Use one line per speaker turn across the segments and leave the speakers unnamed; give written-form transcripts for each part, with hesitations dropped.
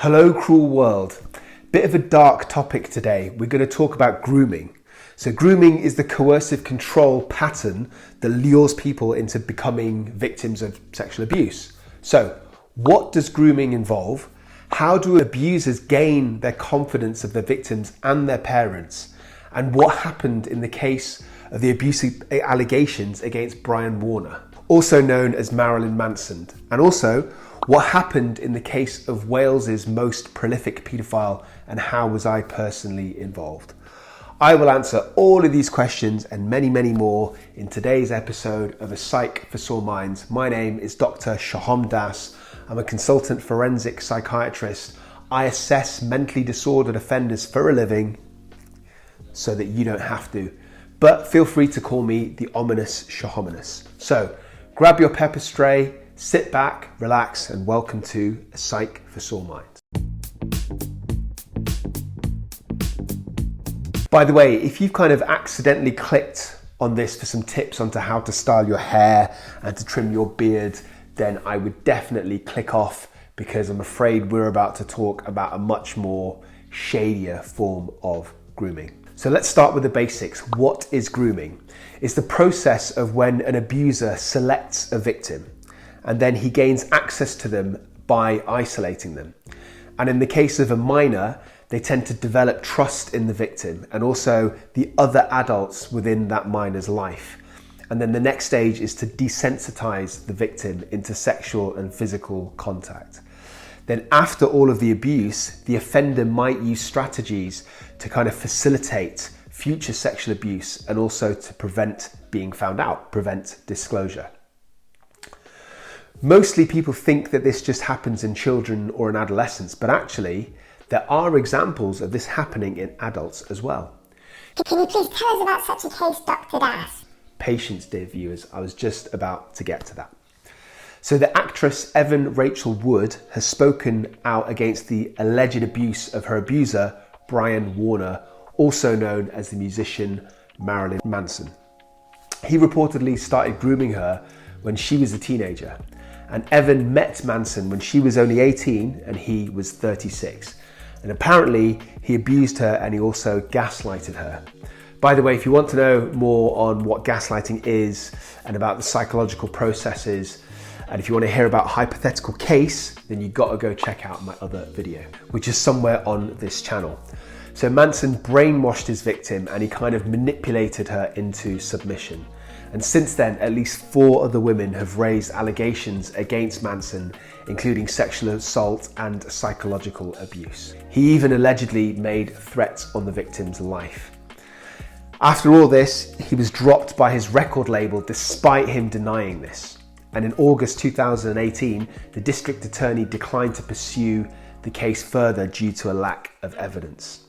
Hello, cruel world. Bit of a dark topic today. We're going to talk about grooming. So grooming is the coercive control pattern that lures people into becoming victims of sexual abuse. So what does grooming involve? How do abusers gain their confidence of their victims and their parents? And what happened in the case of the abusive allegations against Brian Warner, also known as Marilyn Manson? And also, what happened in the case of Wales's most prolific paedophile, and how was I personally involved? I will answer all of these questions and many, many more in today's episode of A Psych for Sore Minds. My name is Dr. Sohom Das. I'm a consultant forensic psychiatrist. I assess mentally disordered offenders for a living so that you don't have to. But feel free to call me the ominous Sohominous. So grab your pepper spray, sit back, relax, and welcome to A Psych for Sore Minds. By the way, if you've kind of accidentally clicked on this for some tips onto how to style your hair and to trim your beard, then I would definitely click off, because I'm afraid we're about to talk about a much more shadier form of grooming. So let's start with the basics. What is grooming? It's the process of when an abuser selects a victim and then he gains access to them by isolating them. And in the case of a minor, they tend to develop trust in the victim and also the other adults within that minor's life. And then the next stage is to desensitize the victim into sexual and physical contact. Then after all of the abuse, the offender might use strategies to kind of facilitate future sexual abuse and also to prevent being found out, prevent disclosure. Mostly people think that this just happens in children or in adolescents, but actually there are examples of this happening in adults as well.
Can you please tell us about such a case, Dr. Das?
Patience, dear viewers, I was just about to get to that. So the actress Evan Rachel Wood has spoken out against the alleged abuse of her abuser, Brian Warner, also known as the musician Marilyn Manson. He reportedly started grooming her when she was a teenager, and Evan met Manson when she was only 18 and he was 36. And apparently he abused her and he also gaslighted her. By the way, if you want to know more on what gaslighting is and about the psychological processes, and if you want to hear about a hypothetical case, then you've got to go check out my other video, which is somewhere on this channel. So Manson brainwashed his victim and he kind of manipulated her into submission. And since then, at least 4 other women have raised allegations against Manson, including sexual assault and psychological abuse. He even allegedly made threats on the victim's life. After all this, he was dropped by his record label despite him denying this. And in August 2018, the district attorney declined to pursue the case further due to a lack of evidence.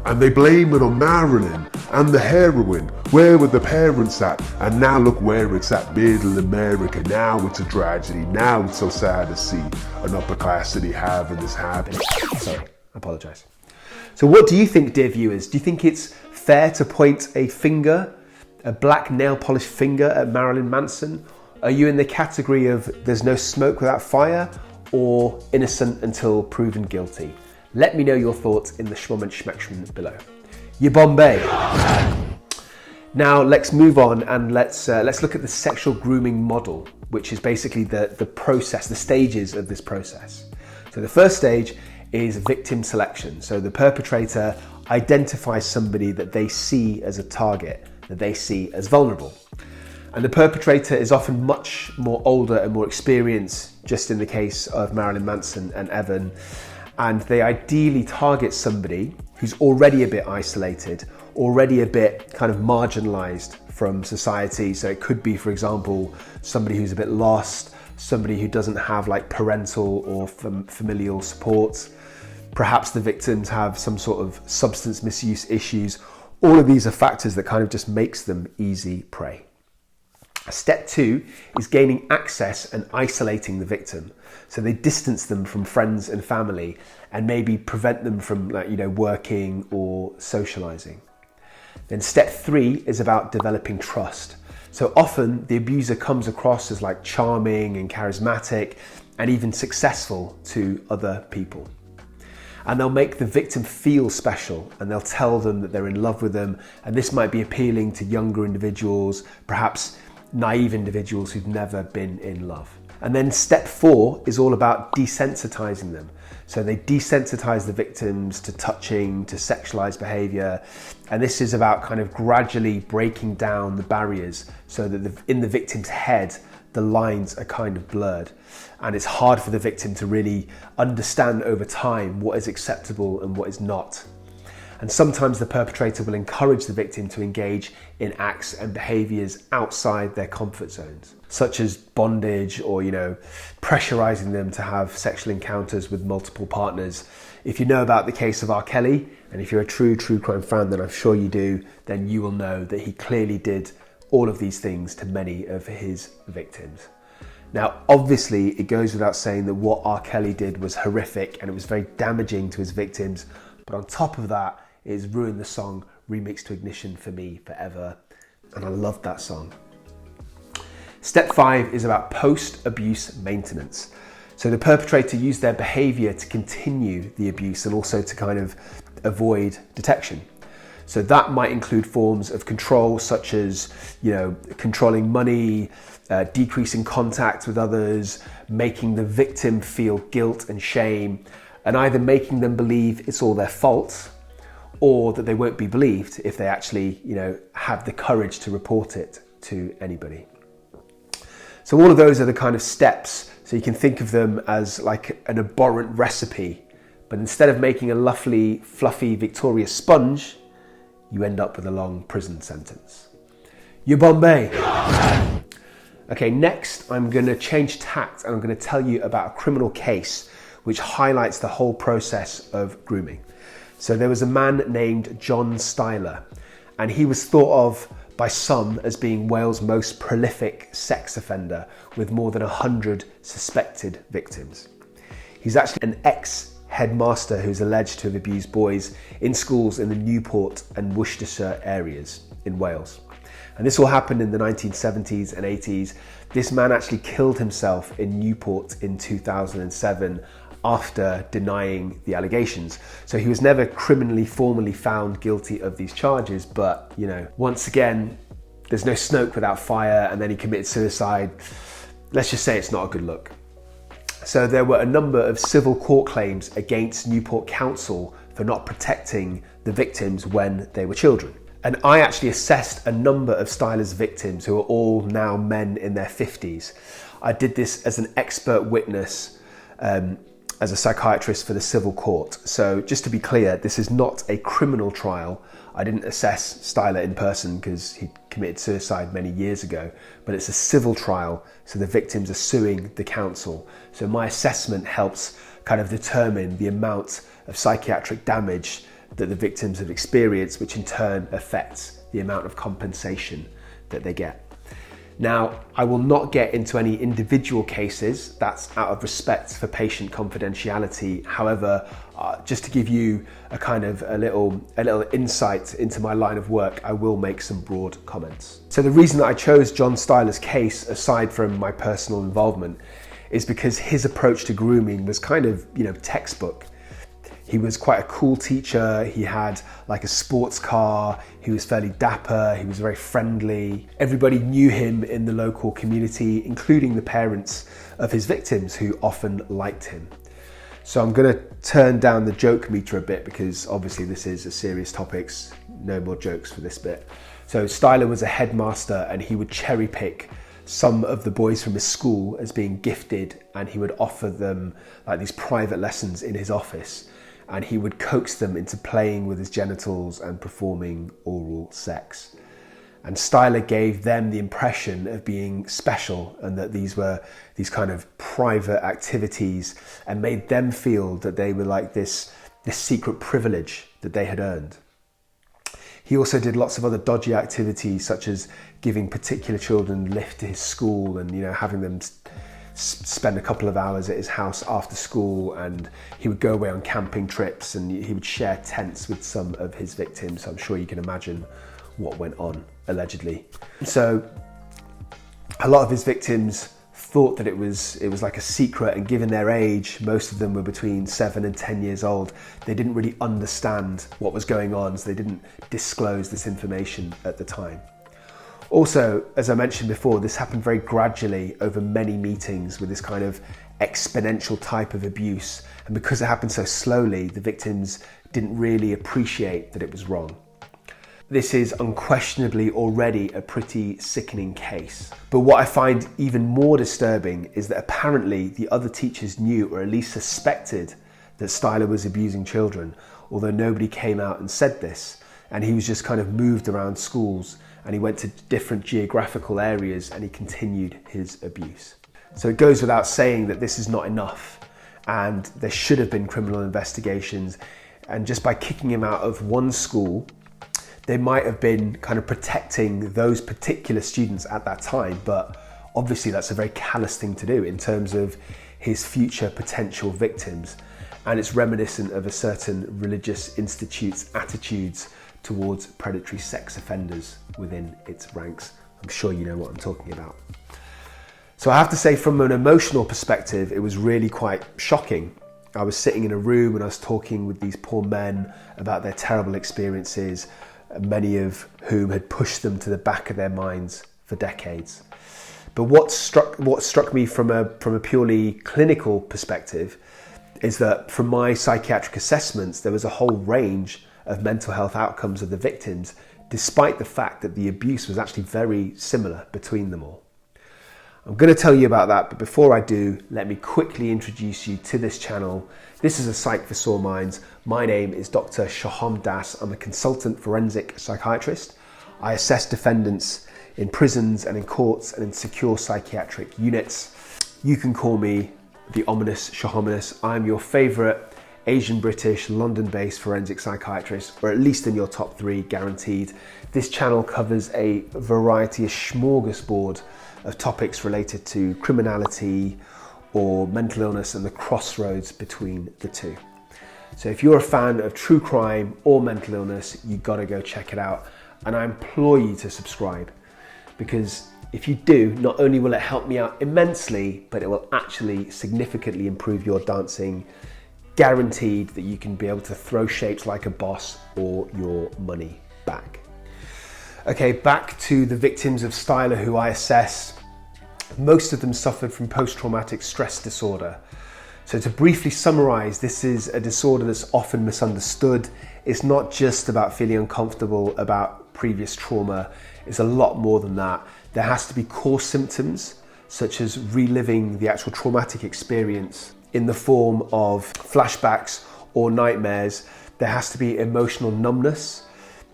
And they blame it on Marilyn and the heroin. Where were the parents at? And now look where it's at, middle America. Now it's a tragedy. Now it's so sad to see an upper class city having this happen.
Sorry, I apologise. So what do you think, dear viewers? Do you think it's fair to point a finger, a black nail polish finger at Marilyn Manson? Are you in the category of there's no smoke without fire, or innocent until proven guilty? Let me know your thoughts in the schmomment schmeckschm below. You Bombay. Now let's move on and let's look at the sexual grooming model, which is basically the process, the stages of this process. So the first stage is victim selection. So the perpetrator identifies somebody that they see as a target, that they see as vulnerable. And the perpetrator is often much more older and more experienced, just in the case of Marilyn Manson and Evan. And they ideally target somebody who's already a bit isolated, already a bit kind of marginalized from society. So it could be, for example, somebody who's a bit lost, somebody who doesn't have like parental or familial support. Perhaps the victims have some sort of substance misuse issues. All of these are factors that kind of just makes them easy prey. Step 2 is gaining access and isolating the victim. So they distance them from friends and family and maybe prevent them from working or socializing. Then step 3 is about developing trust. So often the abuser comes across as like charming and charismatic, and even successful to other people. And they'll make the victim feel special, and they'll tell them that they're in love with them, and this might be appealing to younger individuals, perhaps naive individuals who've never been in love. And then step 4 is all about desensitizing them. So they desensitize the victims to touching, to sexualized behavior. And this is about kind of gradually breaking down the barriers so that in the victim's head, the lines are kind of blurred. And it's hard for the victim to really understand over time what is acceptable and what is not. And sometimes the perpetrator will encourage the victim to engage in acts and behaviors outside their comfort zones, such as bondage or, pressurizing them to have sexual encounters with multiple partners. If you know about the case of 𝐼𝐸𝐲𝐝, and if you're a true crime fan, then I'm sure you do, then you will know that he clearly did all of these things to many of his victims. Now, obviously, it goes without saying that what 𝐼𝐸𝐲𝐝 did was horrific and it was very damaging to his victims. But on top of that, it has ruined the song Remix to Ignition for me forever. And I loved that song. Step 5 is about post-abuse maintenance. So the perpetrator used their behavior to continue the abuse and also to kind of avoid detection. So that might include forms of control such as, controlling money, decreasing contact with others, making the victim feel guilt and shame, and either making them believe it's all their fault or that they won't be believed if they actually, have the courage to report it to anybody. So all of those are the kind of steps. So you can think of them as like an abhorrent recipe, but instead of making a lovely, fluffy Victoria sponge, you end up with a long prison sentence. You Bombay. Okay, next I'm going to change tact and I'm going to tell you about a criminal case which highlights the whole process of grooming. So there was a man named Jon Styler, and he was thought of by some as being Wales' most prolific sex offender with more than 100 suspected victims. He's actually an ex-headmaster who's alleged to have abused boys in schools in the Newport and Worcestershire areas in Wales. And this all happened in the 1970s and 80s. This man actually killed himself in Newport in 2007 after denying the allegations. So he was never criminally formally found guilty of these charges, but once again, there's no smoke without fire, and then he committed suicide. Let's just say it's not a good look. So there were a number of civil court claims against Newport Council for not protecting the victims when they were children. And I actually assessed a number of Styler's victims who are all now men in their 50s. I did this as an expert witness, as a psychiatrist for the civil court. So just to be clear, this is not a criminal trial. I didn't assess Styler in person because he committed suicide many years ago, but it's a civil trial. So the victims are suing the council. So my assessment helps kind of determine the amount of psychiatric damage that the victims have experienced, which in turn affects the amount of compensation that they get. Now, I will not get into any individual cases, that's out of respect for patient confidentiality. However, just to give you a little insight into my line of work, I will make some broad comments. So the reason that I chose Jon Styler's case, aside from my personal involvement, is because his approach to grooming was kind of, textbook. He was quite a cool teacher. He had like a sports car. He was fairly dapper. He was very friendly. Everybody knew him in the local community, including the parents of his victims who often liked him. So I'm going to turn down the joke meter a bit because obviously this is a serious topic. No more jokes for this bit. So Styler was a headmaster and he would cherry pick some of the boys from his school as being gifted, and he would offer them like these private lessons in his office. And he would coax them into playing with his genitals and performing oral sex. And Styler gave them the impression of being special and that these were these kind of private activities, and made them feel that they were like this secret privilege that they had earned. He also did lots of other dodgy activities, such as giving particular children lift to his school and having them spend a couple of hours at his house after school, and he would go away on camping trips and he would share tents with some of his victims. So I'm sure you can imagine what went on, allegedly. So a lot of his victims thought that it was like a secret, and given their age, most of them were between 7 and 10 years old, they didn't really understand what was going on, so they didn't disclose this information at the time. Also, as I mentioned before, this happened very gradually over many meetings with this kind of exponential type of abuse, and because it happened so slowly, the victims didn't really appreciate that it was wrong. This is unquestionably already a pretty sickening case. But what I find even more disturbing is that apparently the other teachers knew, or at least suspected, that Styler was abusing children, although nobody came out and said this, and he was just kind of moved around schools, and he went to different geographical areas, and he continued his abuse. So it goes without saying that this is not enough, and there should have been criminal investigations, and just by kicking him out of one school, they might have been kind of protecting those particular students at that time, but obviously that's a very callous thing to do in terms of his future potential victims. And it's reminiscent of a certain religious institute's attitudes towards predatory sex offenders within its ranks. I'm sure you know what I'm talking about. So I have to say, from an emotional perspective, it was really quite shocking. I was sitting in a room and I was talking with these poor men about their terrible experiences, many of whom had pushed them to the back of their minds for decades. But what struck me from a purely clinical perspective is that from my psychiatric assessments, there was a whole range of mental health outcomes of the victims, despite the fact that the abuse was actually very similar between them all. I'm going to tell you about that, but before I do, let me quickly introduce you to this channel. This is a Psych for Sore Minds. My name is Dr. Sohom Das. I'm a consultant forensic psychiatrist. I assess defendants in prisons and in courts and in secure psychiatric units. You can call me the ominous Sohominous. I'm your favourite Asian British London-based forensic psychiatrist, or at least in your top 3 guaranteed. This channel covers a variety, a smorgasbord of topics related to criminality or mental illness and the crossroads between the two. So if you're a fan of true crime or mental illness, you gotta go check it out. And I implore you to subscribe, because if you do, not only will it help me out immensely, but it will actually significantly improve your dancing. Guaranteed that you can be able to throw shapes like a boss or your money back. Okay, back to the victims of Styler who I assessed. Most of them suffered from post-traumatic stress disorder. So to briefly summarize, this is a disorder that's often misunderstood. It's not just about feeling uncomfortable about previous trauma. It's a lot more than that. There has to be core symptoms, such as reliving the actual traumatic experience in the form of flashbacks or nightmares. There has to be emotional numbness.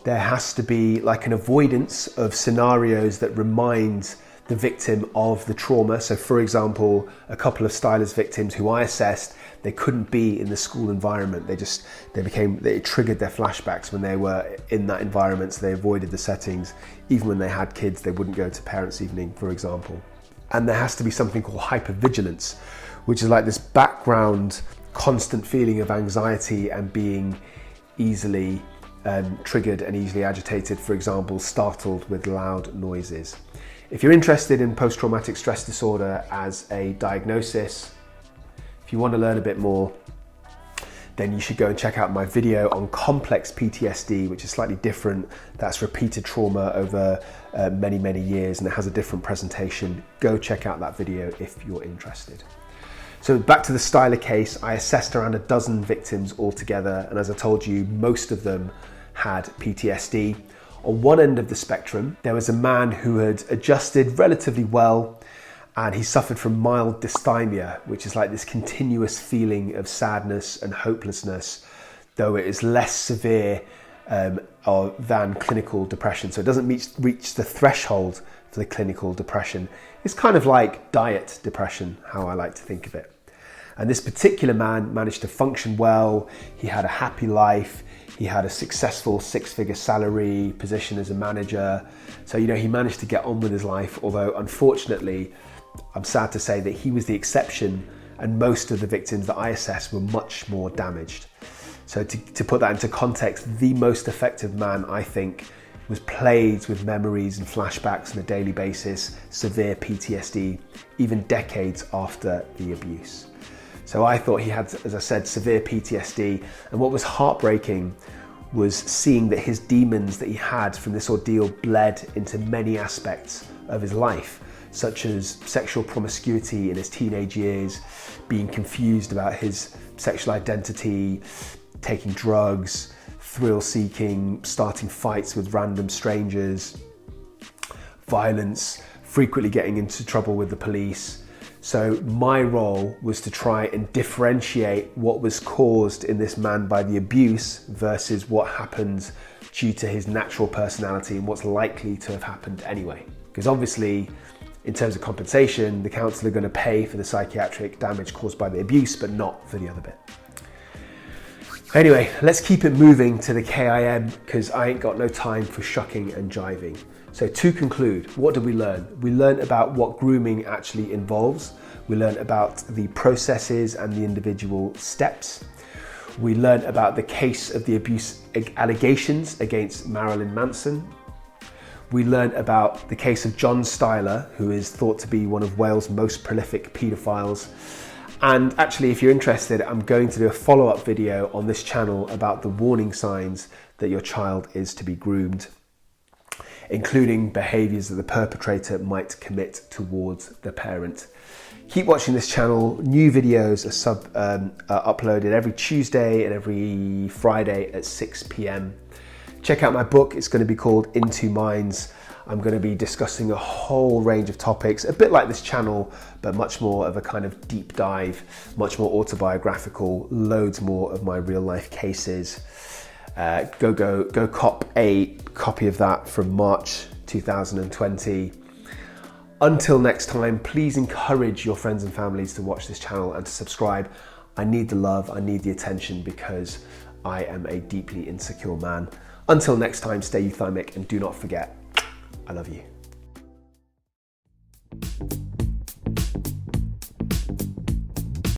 There has to be like an avoidance of scenarios that remind the victim of the trauma. So for example, a couple of Styler's victims who I assessed, they couldn't be in the school environment. It triggered their flashbacks when they were in that environment, so they avoided the settings. Even when they had kids, they wouldn't go to parents' evening, for example. And there has to be something called hypervigilance, which is like this background constant feeling of anxiety and being easily triggered and easily agitated, for example, startled with loud noises. If you're interested in post-traumatic stress disorder as a diagnosis, if you want to learn a bit more, then you should go and check out my video on complex PTSD, which is slightly different. That's repeated trauma over many, many years, and it has a different presentation. Go check out that video if you're interested. So back to the Styler case, I assessed around a dozen victims altogether, and as I told you, most of them had PTSD. On one end of the spectrum, there was a man who had adjusted relatively well, and he suffered from mild dysthymia, which is like this continuous feeling of sadness and hopelessness, though it is less severe than clinical depression. So it doesn't reach the threshold for the clinical depression. It's kind of like diet depression, how I like to think of it. And this particular man managed to function well. He had a happy life. He had a successful 6-figure salary, position as a manager. So, he managed to get on with his life, although unfortunately, I'm sad to say that he was the exception, and most of the victims that I assessed were much more damaged. So to put that into context, the most effective man, I think, was plagued with memories and flashbacks on a daily basis, severe PTSD, even decades after the abuse. So I thought he had, as I said, severe PTSD, and what was heartbreaking was seeing that his demons that he had from this ordeal bled into many aspects of his life, such as sexual promiscuity in his teenage years, being confused about his sexual identity, taking drugs, thrill-seeking, starting fights with random strangers, violence, frequently getting into trouble with the police. So my role was to try and differentiate what was caused in this man by the abuse versus what happened due to his natural personality and what's likely to have happened anyway. Because obviously, in terms of compensation, the council are going to pay for the psychiatric damage caused by the abuse, but not for the other bit. Anyway, let's keep it moving to the 𝐘𝐻, because I ain't got no time for shucking and jiving. So to conclude, what did we learn? We learned about what grooming actually involves. We learned about the processes and the individual steps. We learned about the case of the abuse allegations against Marilyn Manson. We learned about the case of Jon Styler, who is thought to be one of Wales' most prolific paedophiles. And actually, if you're interested, I'm going to do a follow-up video on this channel about the warning signs that your child is to be groomed, including behaviours that the perpetrator might commit towards the parent. Keep watching this channel. New videos are uploaded every Tuesday and every Friday at 6 p.m. Check out my book. It's going to be called Into Minds. I'm going to be discussing a whole range of topics, a bit like this channel, but much more of a kind of deep dive, much more autobiographical, loads more of my real life cases. Go cop a copy of that from March 2020. Until next time, please encourage your friends and families to watch this channel and to subscribe. I need the love, I need the attention, because I am a deeply insecure man. Until next time, stay euthymic, and do not forget, I love you.